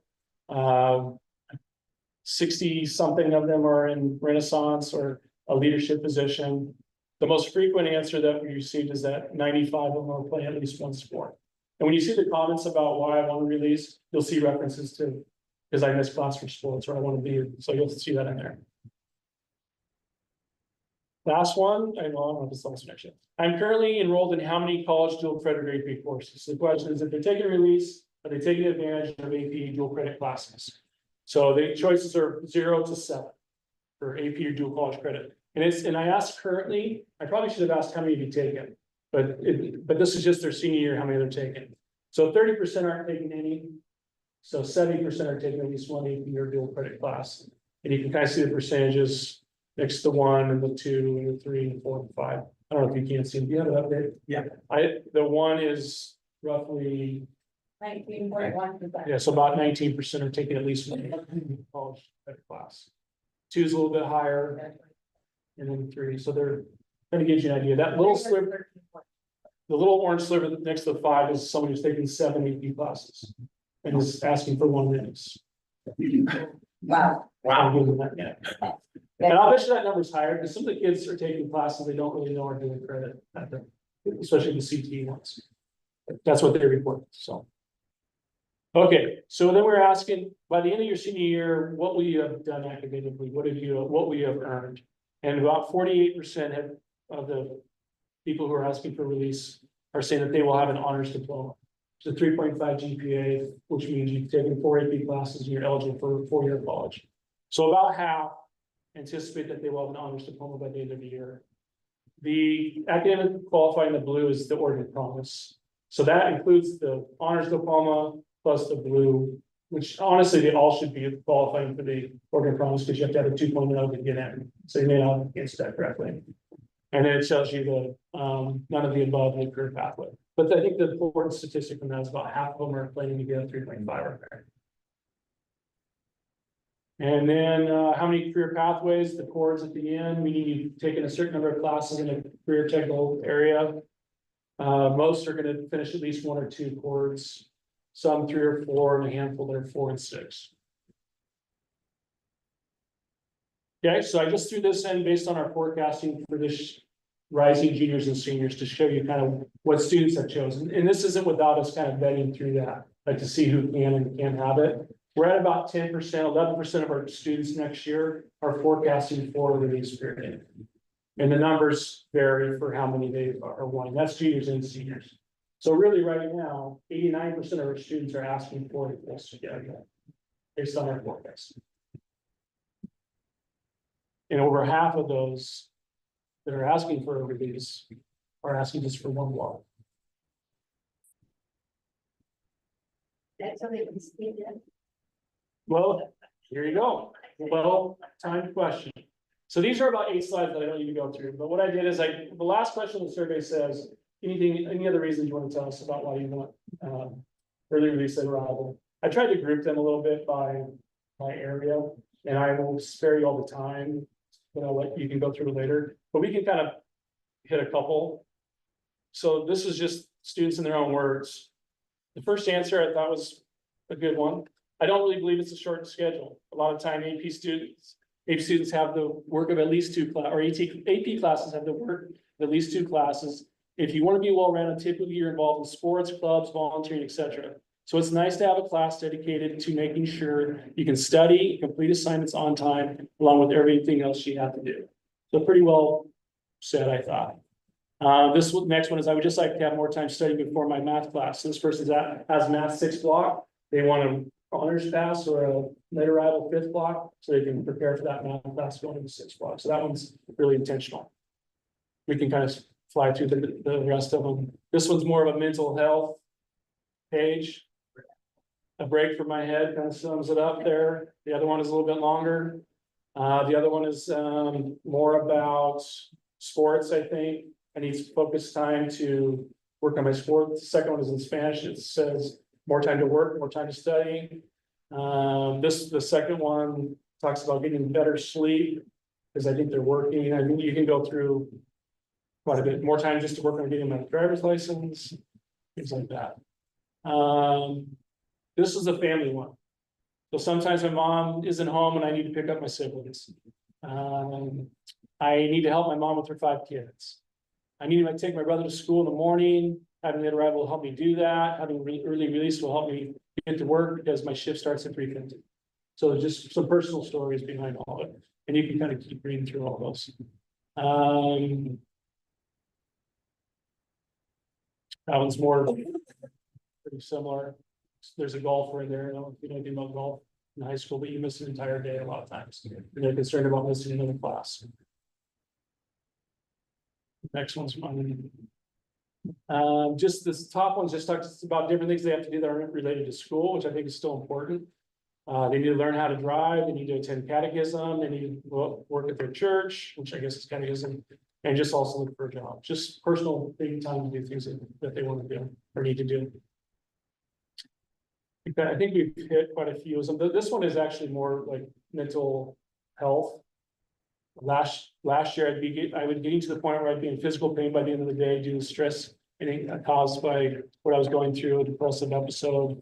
60 something of them are in Renaissance or a leadership position. The most frequent answer that we received is that 95 of them are playing at least one sport. And when you see the comments about why I want to release, you'll see references to, because I missed class for sports or I want to be, so you'll see that in there. Last one, I don't know if it's the last section. I'm currently enrolled in how many college dual credit or AP courses? The question is, if they're taking a release, are they taking advantage of AP dual credit classes? So the choices are 0 to 7 for AP or dual college credit. And I asked currently, I probably should have asked how many have you taken, but this is just their senior year, how many they're taking. So 30% aren't taking any. So 70% are taking at least one AP or dual credit class. And you can kind of see the percentages next to the 1 and the 2 and the 3 and 4 and 5. I don't know if you can see, do you have an update? Yeah. The 1 is roughly, 19.1%. yeah, so about 19% are taking at least one college credit class. 2 is a little bit higher. And then 3, so they're trying to give you an idea. That little sliver, the little orange sliver next to the 5 is someone who's taking 7 AP classes. And is asking for 1 release. Wow. Wow. Yeah. And I'll bet you that number's higher because some of the kids are taking classes they don't really know are doing credit, especially the CTE ones. That's what they report, so. Okay, so then we're asking, by the end of your senior year, what will you have done academically? What will you have earned? And about 48% of the people who are asking for release are saying that they will have an honors diploma. It's a 3.5 GPA, which means you've taken 4 AP classes and you're eligible for a 4-year college. So about half anticipate that they will have an honors diploma by the end of the year. The academic qualifying, the blue, is the Oregon Promise. So that includes the honors diploma plus the blue, which honestly, they all should be qualifying for the Oregon Promise because you have to have a 2.0 to get in. So you may not have answered that correctly. And then it tells you the none of the above in the career pathway. But I think the important statistic from that is about half of them are planning to get a 3.5 or better. And then how many career pathways, the chords at the end, meaning you've taken a certain number of classes in a career technical area. Most are going to finish at least 1 or 2 chords, some 3 or 4, and a handful that are 4 and 6. Okay, so I just threw this in based on our forecasting for this rising juniors and seniors to show you kind of what students have chosen. And this isn't without us kind of vetting through that, like to see who can and can't have it. We're at about 10%, 11% of our students next year are forecasting for release period. And the numbers vary for how many they are wanting. That's juniors and seniors. So really right now, 89% of our students are asking for this based on our forecast. And over half of those that are asking for a release are asking just for 1 block. That's so they can speak it. Well, here you go. Well, time question. So these are about 8 slides that I don't need to go through, but what I did is the last question of the survey says, any other reasons you want to tell us about why you want early release and arrival? I tried to group them a little bit by area, and I will spare you all the time, but I'll let you can go through it later, but we can kind of hit a couple. So this is just students in their own words. The first answer I thought was a good one. I don't really believe it's a shortened schedule. A lot of time AP students have the work of at least 2 classes, or AP classes have the work of at least 2 classes. If you want to be well-rounded, typically you're involved in sports, clubs, volunteering, etc. So it's nice to have a class dedicated to making sure you can study, complete assignments on time, along with everything else you have to do. So pretty well said, I thought. This next one is I would just like to have more time studying before my math class. So this person has math 6 block. They want to honors pass or a late arrival 5th block, so they can prepare for that math class going into 6th block. So that one's really intentional. We can kind of fly through the rest of them. This one's more of a mental health page. A break from my head kind of sums it up there. The other one is a little bit longer. The other one is more about sports, I think. I need focused time to work on my sport. The second one is in Spanish. It says more time to work, more time to study. The second one talks about getting better sleep because I think they're working. I mean, you can go through quite a bit more time just to work on getting my driver's license, things like that. This is a family one. So sometimes my mom isn't home and I need to pick up my siblings. I need to help my mom with her 5 kids. I need to take my brother to school in the morning, having the arrival will help me do that, having early release will help me get to work because my shift starts at 3:50. So just some personal stories behind all of it, and you can kind of keep reading through all those. That one's more pretty similar. There's a golfer in there, if you know anything about golf in high school, but you miss an entire day a lot of times. And they're concerned about missing another class. Next one's fun. Just this top one just talks about different things they have to do that aren't related to school, which I think is still important. They need to learn how to drive, they need to attend catechism, they need to work at their church, which I guess is catechism, and just also look for a job, just personal big time to do things that they want to do or need to do. I think we've hit quite a few of them. This one is actually more like mental health. Last year, I would getting to the point where I'd be in physical pain by the end of the day due to stress caused by what I was going through, a depressive episode.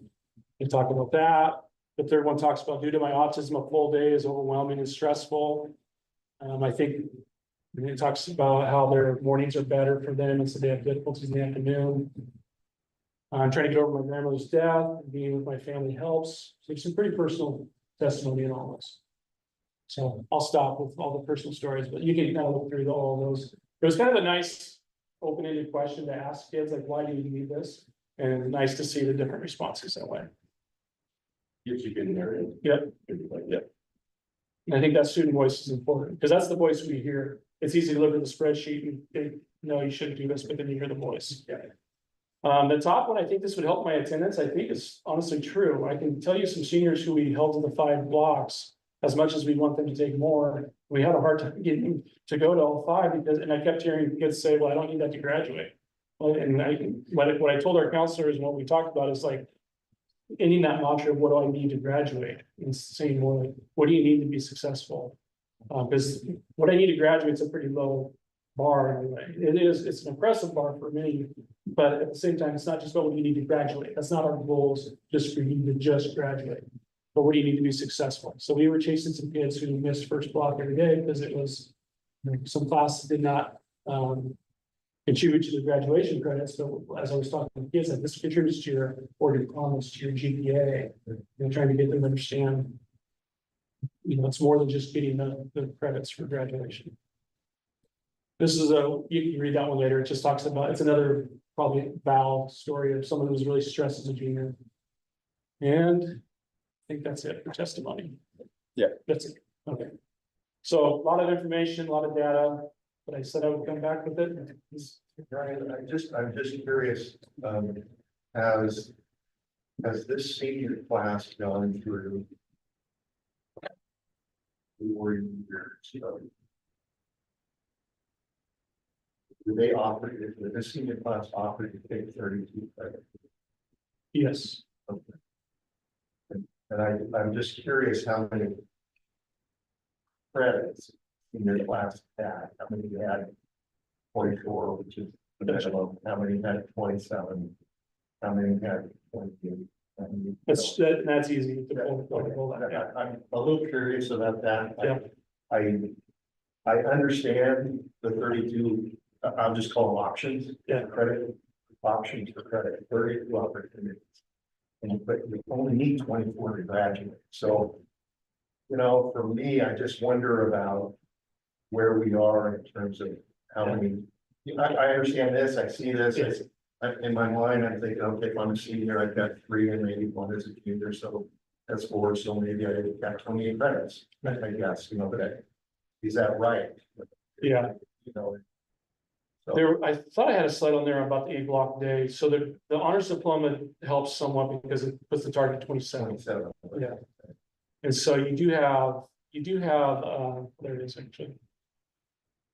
We talk about that. The third one talks about due to my autism, a full day is overwhelming and stressful. I think it talks about how their mornings are better for them, and so they have difficulties in the afternoon. I'm trying to get over my grandmother's death, being with my family helps. So it's some pretty personal testimony in all this. So I'll stop with all the personal stories, but you can kind of look through all of those. It was kind of a nice open-ended question to ask kids, like, why do you need this? And nice to see the different responses that way. Gives you good narrative. Yep. Yep. And I think that student voice is important because that's the voice we hear. It's easy to look at the spreadsheet and think, no, you shouldn't do this, but then you hear the voice. Yeah. The top one, I think this would help my attendance, I think is honestly true. I can tell you some seniors who we held to the 5 blocks, as much as we want them to take more, we had a hard time getting them to go to all 5 because, and I kept hearing kids say, well, I don't need that to graduate. Well, and what I told our counselors and what we talked about is like, ending that mantra of what do I need to graduate and saying more like, what do you need to be successful? Because what I need to graduate is a pretty low bar anyway. It's an impressive bar for many, but at the same time, it's not just about what you need to graduate. That's not our goals, just for you to just graduate. But what do you need to be successful? So we were chasing some kids who missed first block every day because it was some classes did not contribute to the graduation credits. So as I was talking to kids, like this contributes to your organ promise, to your GPA, trying to get them to understand, it's more than just getting the credits for graduation. This is you can read that one later. It just talks about, it's another probably Val story of someone who's really stressed as a junior. And I think that's it for testimony. Yeah. That's it. Okay. So a lot of information, a lot of data, but I said I would come back with it. Brian, I'm just curious, has this senior class gone through 4 years? Do they offer, if the senior class offered to take 32 credits? Yes. Okay. And I'm just curious how many credits in your class had, how many you had 24, which is the minimum, how many had 27, how many had 22. That's easy to pull that. Yeah. I'm a little curious about that. Yeah. I understand the 32, I'll just call them options. Yeah. Credit, options for credit, 32 opportunities. But you only need 24 to graduate. So, for me, I just wonder about where we are in terms of how many. I understand this, I see this, in my mind, I'm thinking, okay, if I'm a senior, I've got 3 and maybe 1 as a junior, so that's 4, so maybe I've got 28 credits, I guess, but is that right? Yeah. So, I thought I had a slide on there about the 8 block day. So the honors diploma helps somewhat because it puts the target at 27. 27. Yeah. And so you do have, there it is actually.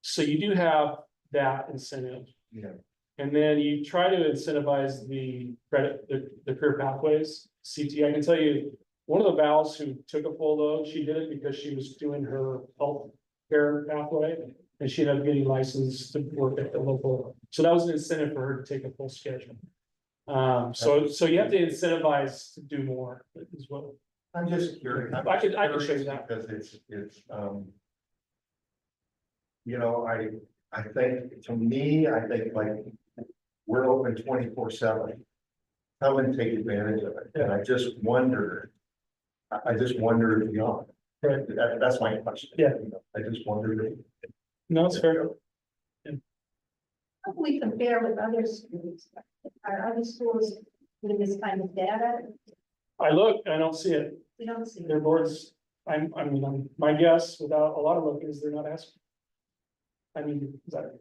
So you do have that incentive. Yeah. And then you try to incentivize the credit, the career pathways, CT. I can tell you, one of the Vals who took a full load, she did it because she was doing her health care pathway. And she ended up getting licensed to work at the local, so that was an incentive for her to take a full schedule. So you have to incentivize to do more, is what. I'm just curious. I could show you that. Because it's, you know, I think, to me, I think like, we're open 24/7. Come and take advantage of it, and I just wonder. I just wonder beyond. Right. That's my question. Yeah. I just wonder. No, it's fair. How can we compare with other schools? Are other schools doing this kind of data? I look, I don't see it. We don't see. Their boards, my guess, without a lot of looking, is they're not asking. I mean, is that,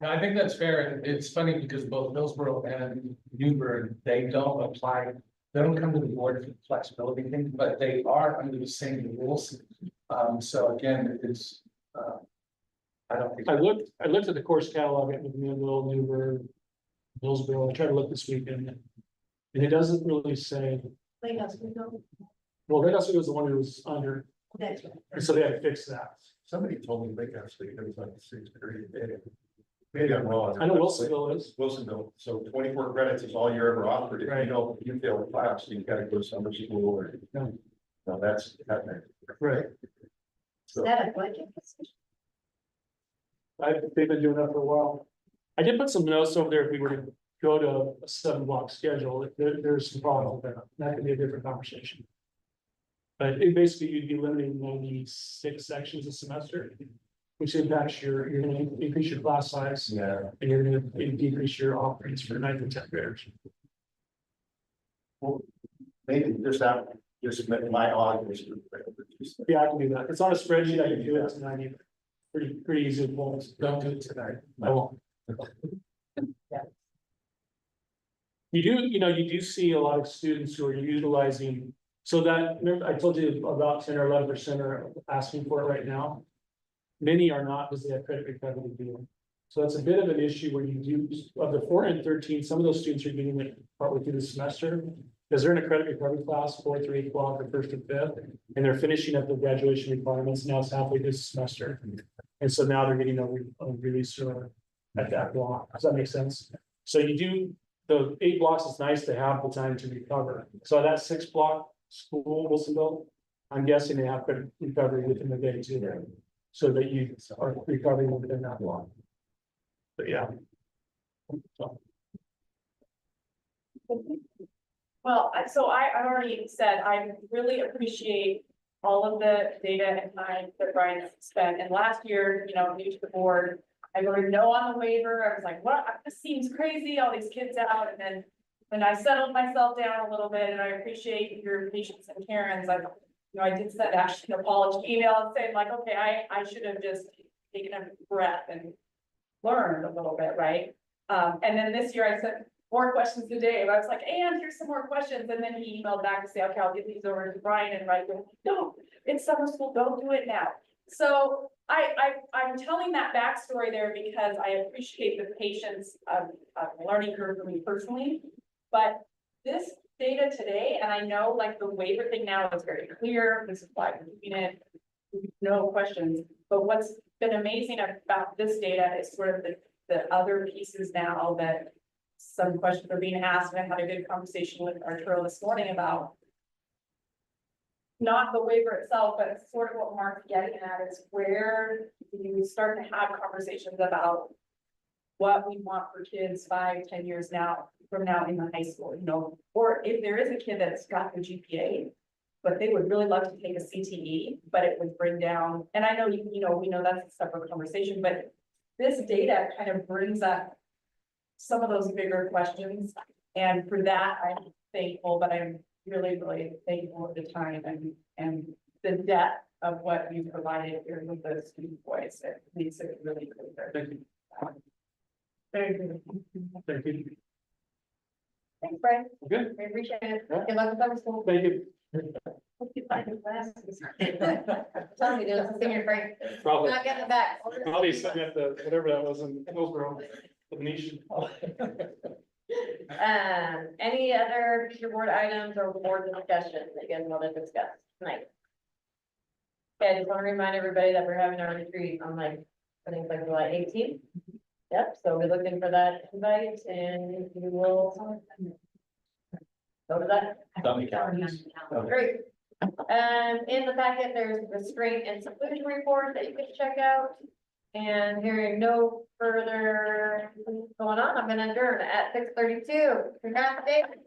No, I think that's fair, and it's funny because both Hillsborough and Newburgh, they don't apply, they don't come to the board for the flexibility thing, but they are under the same rules. So again, it's, I don't think. I looked at the course catalog at McMinnville, Newburgh, Hillsborough. I tried to look this weekend. And it doesn't really say, Like us, we don't. well, Red House was the one who was under, That's right. and so they had to fix that. Somebody told me they actually, it was like 6th grade. Maybe I'm wrong. I know Wilsonville is. Wilsonville, so 24 credits is all you're ever offered. If Right. you fail a class, you gotta go to summer school or. No. No, that's happening. Right. Is that a budget decision? They've been doing that for a while. I did put some notes over there if we were to go to a 7-block schedule, there's some problems with that. That could be a different conversation. But basically, you'd be limiting 96 sections a semester, which impacts you're gonna increase your class size. Yeah. And you're gonna decrease your offerings for 9th and 10th graders. Well, maybe just that, just my odd. Yeah, I can do that. It's on a spreadsheet. I can do it tonight. Pretty easy to pull. Don't do it tonight. I won't. You do see a lot of students who are utilizing, so that, remember, I told you about 10 or 11% are asking for it right now. Many are not because they have credit recovery deal. So that's a bit of an issue where you do, of the 413, some of those students are getting it partway through the semester. Because they're in a credit recovery class, 4th or 8th block, or 1st or 5th, and they're finishing up their graduation requirements. Now it's halfway this semester. And so now they're getting a release at that block. Does that make sense? So you do, the 8 blocks, it's nice to have the time to recover. So that 6 block school, Wilsonville, I'm guessing they have credit recovery within the day too. So that you are recovering within that block. But yeah. So. Well, so I already said, I really appreciate all of the data and time that Brian spent. And last year, new to the board, I voted no on the waiver. I was like, what, this seems crazy, all these kids out. And then when I settled myself down a little bit, and I appreciate your patience and Karen's, I did send actually an apology email and saying like, okay, I should have just taken a breath and learned a little bit, right? And then this year I sent more questions to Dave. I was like, and here's some more questions. And then he emailed back to say, okay, I'll give these over to Brian and Mike. No, it's summer school, don't do it now. So I'm telling that backstory there because I appreciate the patience of learning curve for me personally. But this data today, and I know like the waiver thing now is very clear. This is why we're doing it. No questions. But what's been amazing about this data is sort of the other pieces now that some questions are being asked, and I had a good conversation with Arturo this morning about not the waiver itself, but sort of what Mark's getting at is where you start to have conversations about what we want for kids 5-10 years from now in the high school, or if there is a kid that's got the GPA, but they would really love to take a CTE, but it would bring down, and I know, we know that's a separate conversation, but this data kind of brings up some of those bigger questions. And for that, I'm thankful, but I'm really, really thankful for the time and the depth of what you provided here with the student voice. It makes it really clear. Thank you. Very good. Thank you. Thanks, Brian. Good. We appreciate it. Yeah. Good luck with summer school. Thank you. Hope you find your glasses. Tell me, there's a senior break. Probably. Not getting it back. Probably sitting at the, whatever that was in Hillsborough, the Venetian. Any other future board items or board discussion that you guys want to discuss tonight? Okay, I just want to remind everybody that we're having our retreat on like I think it's like July 18th. Yep, so we're looking for that invite and we will. Go to that. Dummy counties. Great. In the packet, there's restraint and seclusion report that you can check out. And hearing no further going on, I'm gonna adjourn at 6:32. Congrats, David.